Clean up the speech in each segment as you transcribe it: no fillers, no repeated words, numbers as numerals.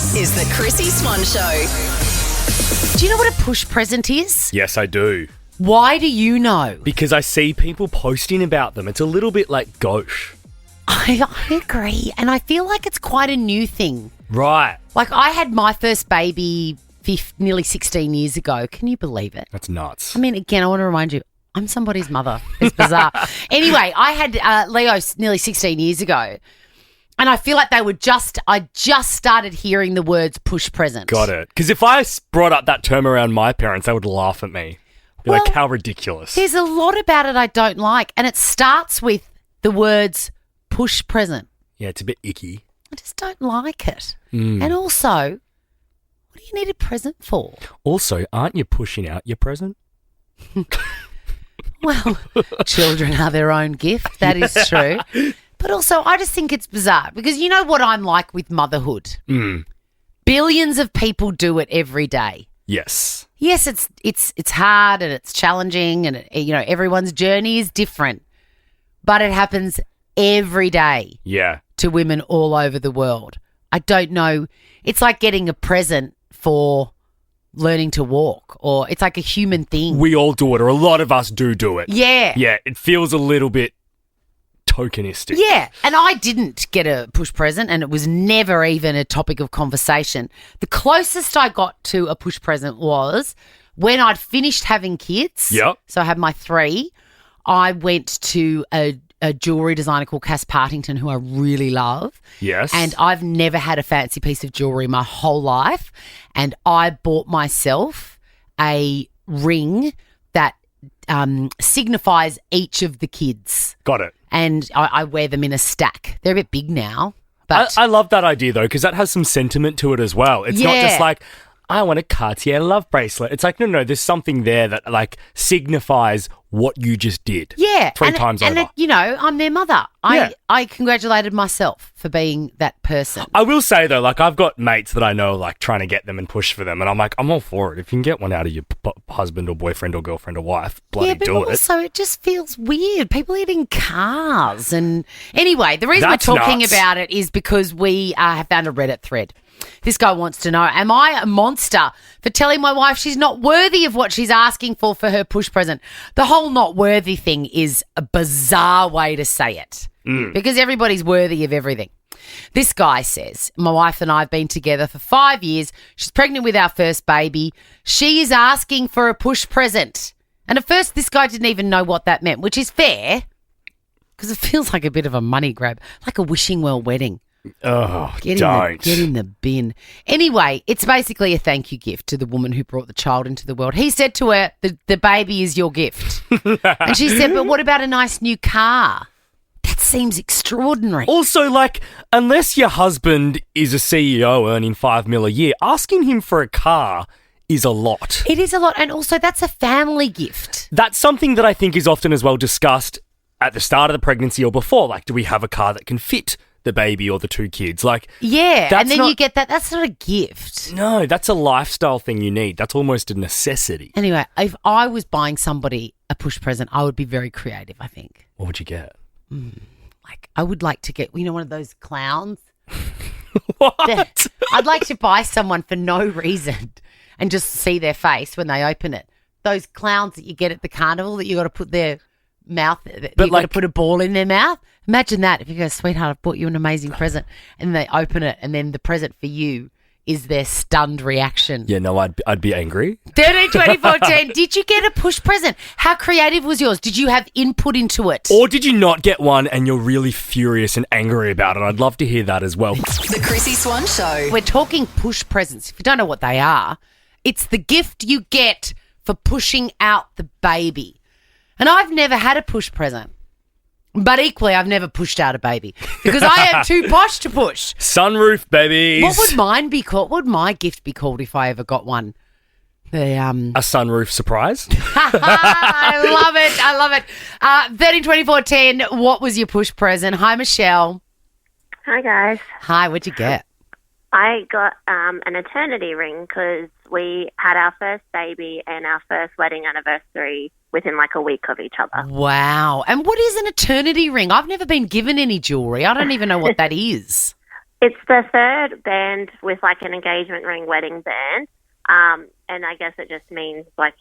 This is the Chrissy Swan Show. Do you know what a push present is? Yes, I do. Why do you know? Because I see people posting about them. It's a little bit like gauche. I agree. And I feel like it's quite a new thing. Right. Like I had my first baby nearly 16 years ago. Can you believe it? That's nuts. I mean, again, I want to remind you, I'm somebody's mother. It's bizarre. Anyway, I had Leo nearly 16 years ago. And I feel like I just started hearing the words push present. Got it. Because if I brought up that term around my parents, they would laugh at me. Be like, how ridiculous. There's a lot about it I don't like. And it starts with the words push present. Yeah, it's a bit icky. I just don't like it. And also, what do you need a present for? Also, aren't you pushing out your present? Well, children are their own gift. That is true. But also, I just think it's bizarre because you know what I'm like with motherhood. Billions of people do it every day. Yes. Yes, it's hard and it's challenging and everyone's journey is different, but it happens every day. Yeah. To women all over the world. I don't know. It's like getting a present for learning to walk, or it's like a human thing. We all do it, or a lot of us do it. Yeah. Yeah, it feels a little bit tokenistic. Yeah, and I didn't get a push present and it was never even a topic of conversation. The closest I got to a push present was when I'd finished having kids. Yep. So I had my 3. I went to a jewellery designer called Cass Partington, who I really love. Yes. And I've never had a fancy piece of jewellery my whole life. And I bought myself a ring that signifies each of the kids. Got it. And I wear them in a stack. They're a bit big now. But I love that idea, though, because that has some sentiment to it as well. It's not just like, I want a Cartier love bracelet. It's like, no, there's something there that, like, signifies what you just did. Yeah. Three times over. And, I'm their mother. I congratulated myself for being that person. I will say, though, like, I've got mates that I know, like, trying to get them and push for them. And I'm like, I'm all for it. If you can get one out of your husband or boyfriend or girlfriend or wife, bloody do it. Yeah, but also it just feels weird. People eating cars. And anyway, the reason That's we're talking nuts. about it is because we have found a Reddit thread. This guy wants to know, am I a monster for telling my wife she's not worthy of what she's asking for her push present? The whole not worthy thing is a bizarre way to say it because everybody's worthy of everything. This guy says, my wife and I have been together for 5 years. She's pregnant with our first baby. She is asking for a push present. And at first, this guy didn't even know what that meant, which is fair because it feels like a bit of a money grab, like a wishing well wedding. Oh, Get in the bin. Anyway, it's basically a thank you gift to the woman who brought the child into the world. He said to her, the baby is your gift. And she said, but what about a nice new car? That seems extraordinary. Also, like, unless your husband is a CEO earning $5 million a year, asking him for a car is a lot. It is a lot. And also, that's a family gift. That's something that I think is often as well discussed at the start of the pregnancy or before. Like, do we have a car that can fit the baby or the 2 kids? Like, yeah, and then you get that. That's not a gift. No, that's a lifestyle thing you need. That's almost a necessity. Anyway, if I was buying somebody a push present, I would be very creative, I think. What would you get? Like, I would like to get, one of those clowns. What? I'd like to buy someone for no reason and just see their face when they open it. Those clowns that you get at the carnival that you got to put their mouth, got to put a ball in their mouth. Imagine that. If you go, sweetheart, I've bought you an amazing present, and they open it, and then the present for you is their stunned reaction. Yeah, no, I'd be angry. 13, 24, 10. Did you get a push present? How creative was yours? Did you have input into it? Or did you not get one and you're really furious and angry about it? I'd love to hear that as well. The Chrissy Swan Show. We're talking push presents. If you don't know what they are, it's the gift you get for pushing out the baby. And I've never had a push present. But equally, I've never pushed out a baby because I am too posh to push. Sunroof babies. What would mine be called? What would my gift be called if I ever got one? A sunroof surprise? I love it. 13, 24, 10, what was your push present? Hi, Michelle. Hi, guys. Hi, what'd you get? I got an eternity ring because we had our first baby and our first wedding anniversary within like a week of each other. Wow. And what is an eternity ring? I've never been given any jewellery. I don't even know what that is. It's the third band with like an engagement ring wedding band. And I guess it just means like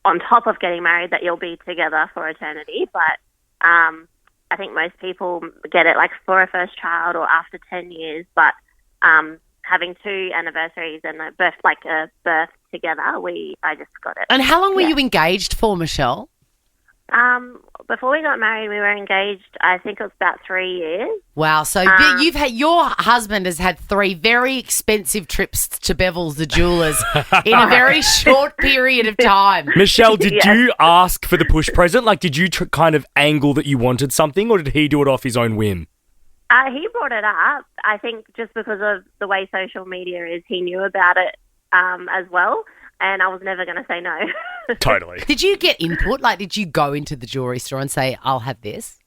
on top of getting married that you'll be together for eternity. But I think most people get it like for a first child or after 10 years. But having 2 anniversaries and a birth together, I just got it. And how long were you engaged for, Michelle? Before we got married, we were engaged, I think it was about 3 years. Wow. So your husband has had 3 very expensive trips to Bevil's the Jewelers in a very short period of time. Michelle, did you ask for the push present? Like, did you kind of angle that you wanted something, or did he do it off his own whim? He brought it up. I think just because of the way social media is, he knew about it as well. And I was never going to say no. Totally. Did you get input? Like, did you go into the jewelry store and say, I'll have this?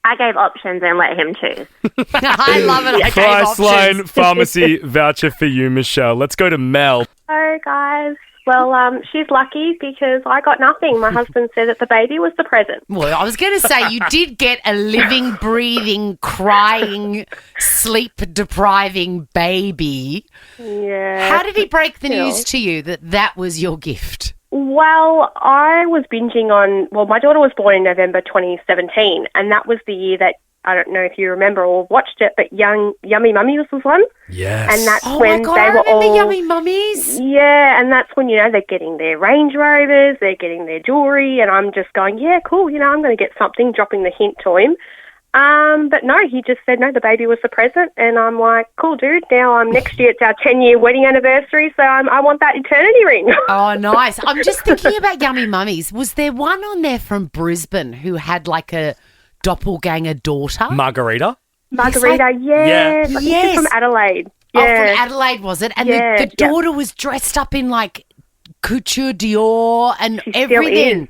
I gave options and let him choose. I love it. I gave Priceline options. Pharmacy voucher for you, Michelle. Let's go to Mel. Hello, guys. Well, she's lucky because I got nothing. My husband said that the baby was the present. Well, I was going to say you did get a living, breathing, crying, sleep-depriving baby. Yeah. How did he break the news to you that was your gift? Well, I was binging on, my daughter was born in November 2017, and that was the year that, I don't know if you remember or watched it, but Yummy Mummies was one. Yes. And that's Oh when my God, they I were remember all... Yummy Mummies. Yeah, and that's when, they're getting their Range Rovers, they're getting their jewellery, and I'm just going, yeah, cool, I'm going to get something, dropping the hint to him. But no, he just said, no, the baby was the present, and I'm like, cool, dude, now next year it's our 10-year wedding anniversary, so I want that eternity ring. Oh, nice. I'm just thinking about Yummy Mummies. Was there one on there from Brisbane who had like a doppelganger daughter? Margarita? Margarita, Yeah. I think she's from Adelaide. Oh, Yeah. from Adelaide, was it? And Yeah, the daughter was dressed up in like couture Dior and She still everything. is.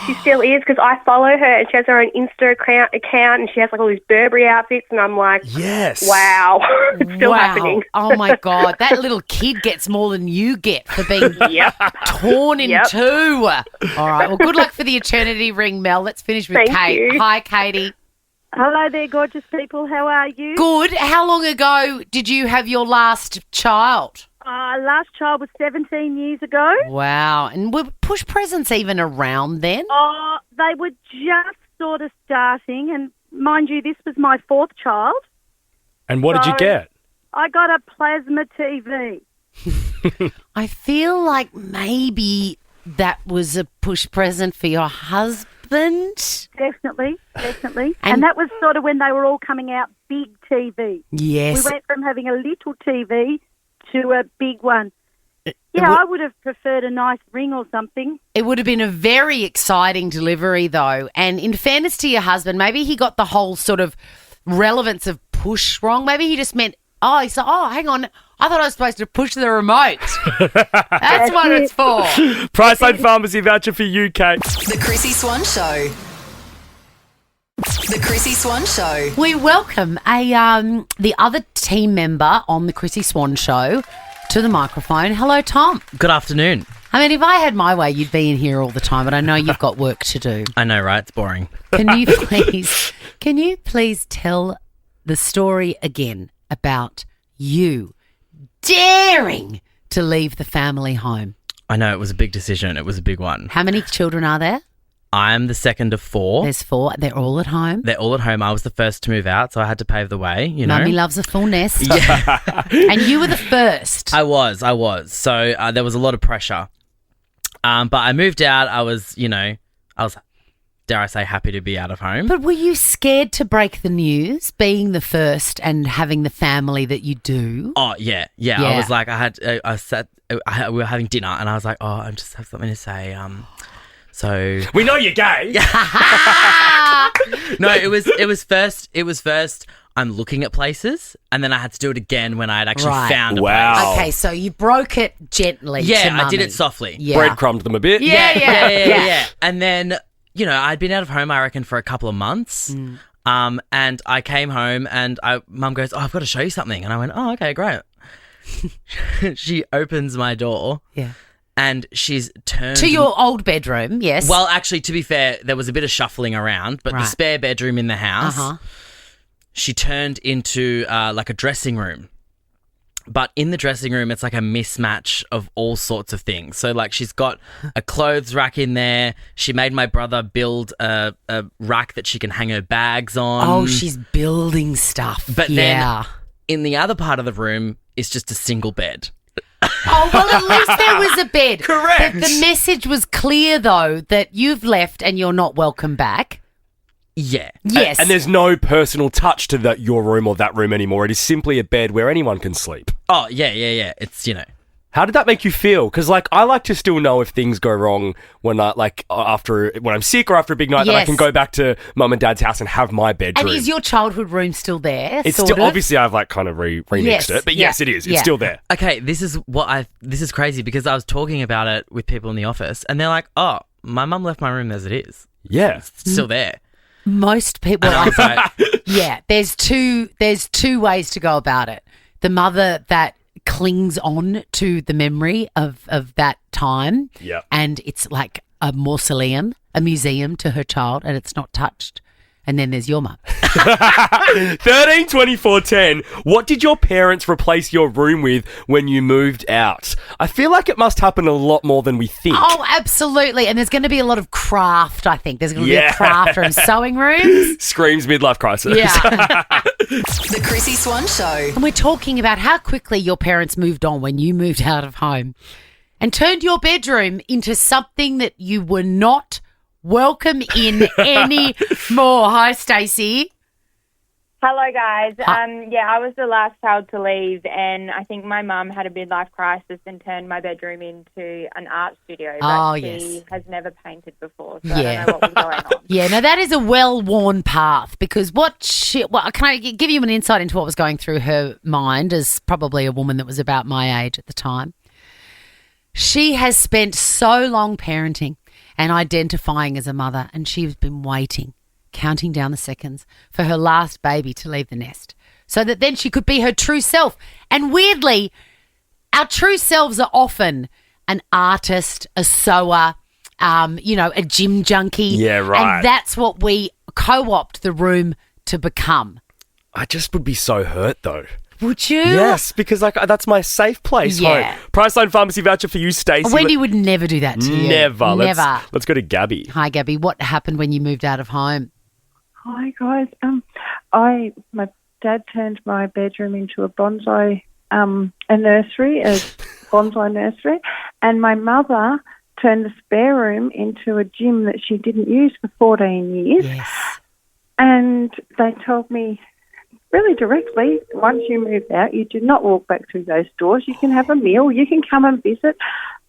She still is, because I follow her and she has her own Insta account and she has like all these Burberry outfits, and I'm like, Yes. wow, it's still happening. Oh my God. That little kid gets more than you get for being torn in Yep. two. All right. Well, good luck for the eternity ring, Mel. Let's finish with Thank Kate. you. Hi, Katie. Hello there, gorgeous people. How are you? Good. How long ago did you have your last child? Last child was 17 years ago. Wow. And were push presents even around then? They were just sort of starting, and mind you, this was my 4th child. And what did you get? I got a plasma TV. I feel like maybe that was a push present for your husband. Definitely. And- And that was sort of when they were all coming out, big TV. Yes. We went from having a little TV to a big one. I would have preferred a nice ring or something. It would have been a very exciting delivery, though. And in fairness to your husband, maybe he got the whole sort of relevance of push wrong. Maybe he just meant, he said, hang on, I thought I was supposed to push the remote. That's what it's for. Priceline Pharmacy voucher for you, Kate. The Chrissy Swan Show. The Chrissy Swan Show. We welcome the other team member on the Chrissy Swan Show to the microphone. Hello, Tom. Good afternoon. I mean, if I had my way, you'd be in here all the time, but I know you've got work to do. I know, right? It's boring. Can you please tell the story again about you daring to leave the family home? I know, it was a big decision. It was a big one. How many children are there? I'm the second of 4. There's 4. They're all at home. They're all at home. I was the first to move out, so I had to pave the way, Mummy loves a full nest. Yeah. And you were the first. I was. So there was a lot of pressure. But I moved out. I was, dare I say, happy to be out of home. But were you scared to break the news, being the first and having the family that you do? Oh, yeah. I was like, we were having dinner and I was like, I just have something to say. So We know you're gay. no, it was first. I'm looking at places, and then I had to do it again when I had actually Right. found a Wow. place. Okay, so you broke it gently. Yeah, to I did Mummy. it softly. Yeah. Breadcrumbed them a bit. Yeah. And then, I'd been out of home, I reckon, for a couple of months. And I came home and Mum goes, I've got to show you something. And I went, oh, okay, great. She opens my door Yeah. and she's turned... To your old bedroom, yes. Well, actually, to be fair, there was a bit of shuffling around, but Right. the spare bedroom in the house, Uh-huh. she turned into like a dressing room. But in the dressing room, it's like a mismatch of all sorts of things. So, like, she's got a clothes rack in there. She made my brother build a rack that she can hang her bags on. Oh, she's building stuff. But yeah. then in the other part of the room is just a single bed. Oh, well, at least there was a bed. Correct. The message was clear, though, that you've left and you're not welcome back. Yeah. Yes. And there's no personal touch to your room or that room anymore. It is simply a bed where anyone can sleep. Oh, yeah. It's, How did that make you feel? Because, like, I like to still know if things go wrong when when I'm sick or after a big night, that I Yes. can go back to mum and dad's house and have my bedroom. And is your childhood room still there? It's sort still, of? obviously I've like kind of remixed Yes. it, but Yeah. yes, it is. It's Yeah. still there. Okay, this is crazy because I was talking about it with people in the office and they're like, oh, my mum left my room as it is. Yeah. It's still there. Most people, And I was like, yeah, there's two ways to go about it. The mother that clings on to the memory of that time, Yeah. and it's like a mausoleum, a museum to her child, and it's not touched. And then there's your mum. 13, 24, 10. What did your parents replace your room with when you moved out? I feel like it must happen a lot more than we think. Oh, absolutely. And there's going to be a lot of craft, I think. There's going to be Yeah. a craft room, sewing rooms. Screams midlife crisis. Yeah. The Chrissy Swan Show. And we're talking about how quickly your parents moved on when you moved out of home and turned your bedroom into something that you were not welcome in anymore. Hi, Stacey. Hello, guys. Hi. I was the last child to leave, and I think my mum had a midlife crisis and turned my bedroom into an art studio. But Oh, she yes. has never painted before, so Yeah. I don't know what was going on. Yeah, no, that is a well-worn path because can I give you an insight into what was going through her mind as probably a woman that was about my age at the time? She has spent so long parenting and identifying as a mother, and she's been waiting, counting down the seconds for her last baby to leave the nest so that then she could be her true self. And weirdly, our true selves are often an artist, a sewer, a gym junkie. Yeah, right. And that's what we co-opt the room to become. I just would be so hurt though. Would you? Yes, because like that's my safe place. Yeah. Home. Priceline Pharmacy voucher for you, Stacey. Wendy would never do that to you. Never. Never. Let's go to Gabby. Hi, Gabby. What happened when you moved out of home? Hi guys. My dad turned my bedroom into a bonsai a bonsai nursery, and my mother turned the spare room into a gym that she didn't use for 14 years. Yes. And they told me really directly, once you move out, you do not walk back through those doors. You can have a meal, you can come and visit.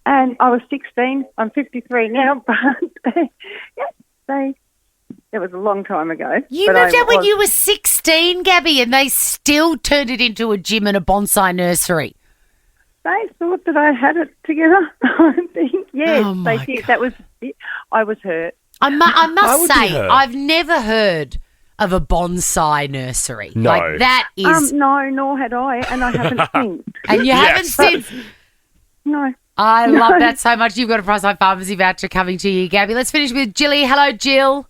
And I was 16. I'm 53 now, but it was a long time ago. You But moved I out when was- you were 16, Gabby, and they still turned it into a gym and a bonsai nursery. They thought that I had it together. I think, yes, Oh, my they did. God. That was it. I was hurt. I must would be say, her. I've never heard of a bonsai nursery. No. Like, that is... No, nor had I, and I haven't since. and you haven't since... No. I love that so much. You've got a Priceline Pharmacy voucher coming to you, Gabby. Let's finish with Jilly. Hello, Jill.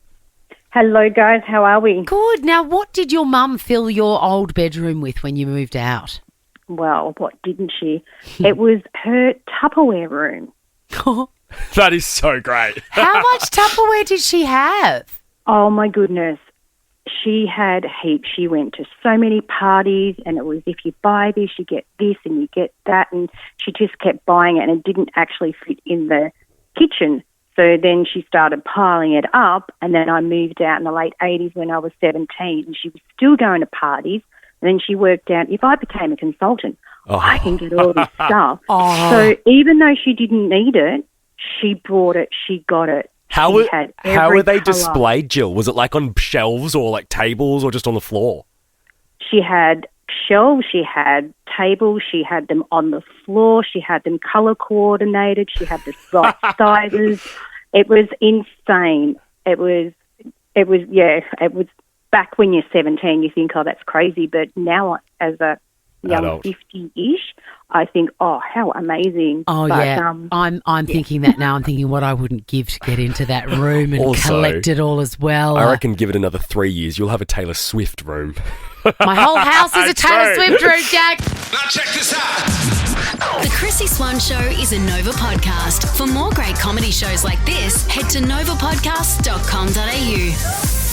Hello, guys. How are we? Good. Now, what did your mum fill your old bedroom with when you moved out? Well, what didn't she? It was her Tupperware room. That is so great. How much Tupperware did she have? Oh, my goodness. She had heaps. She went to so many parties, and it was if you buy this, you get this, and you get that. And she just kept buying it, and it didn't actually fit in the kitchen. So then she started piling it up, and then I moved out in the late 80s when I was 17, and she was still going to parties. And then she worked out, if I became a consultant, I can get all this stuff. So even though she didn't need it, she brought it, she got it. How She had were every they colour. displayed, Jill? Was it like on shelves or like tables or just on the floor? She had shelves, she had tables, she had them on the floor, she had them colour coordinated, she had the right sizes. It was insane. It was back when you're 17, you think, oh, that's crazy. But now as a young adult. 50-ish, I think, oh, how amazing. Oh, But, yeah. I'm thinking that now. I'm thinking what I wouldn't give to get into that room and Also, collect it all as well. I reckon give it another 3 years, you'll have a Taylor Swift room. My whole house is a Taylor True. Swift room, Jack. Now check this out. The Chrissy Swan Show is a Nova podcast. For more great comedy shows like this, head to novapodcast.com.au.